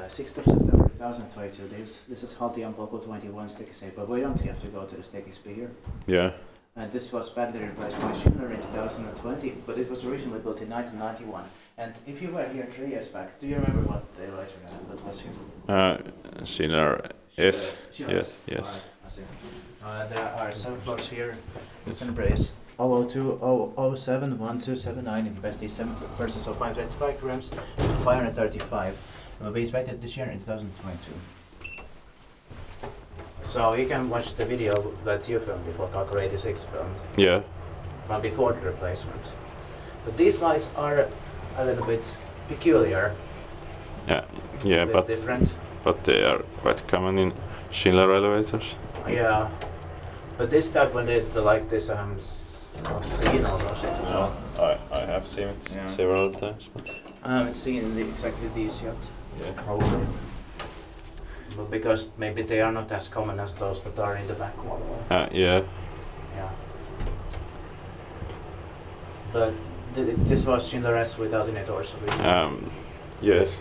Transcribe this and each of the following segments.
6th of September 2022. This is Haltianpolku 21 sticky shape, but we don't have to go to the sticky spear. Yeah. And this was badly replaced by Schindler in 2020, but it was originally built in 1991. And if you were here 3 years back, do you remember what the electric was here? Schindler S. Schindler's. Yes. Yes. Right, I see. There are 7 floors here. It's in brace 002, 007, 1279 in best is 7 persons of 525 grams, 535. It will be inspected this year in 2022. So you can watch the video that you filmed before Calculator 86 filmed. Yeah. From before the replacement. But these lights are a little bit peculiar. Yeah. Yeah, but different. But they are quite common in Schindler elevators. Yeah. But this type when they like this I've seen almost. No, I have seen it several times. But I haven't seen exactly these yet. yeah. Probably. But because maybe they are not as common as those that are in the back wall. Yeah. Yeah. But this was Schindler S without any doors originally. Yes.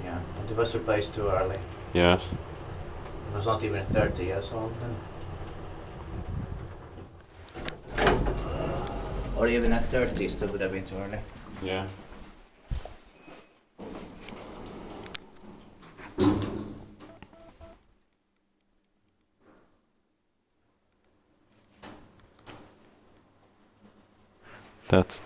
Yeah. And it was replaced too early. Yes. It was not even 30 years old then. Or even at 30 still would have been too early. Yeah. That's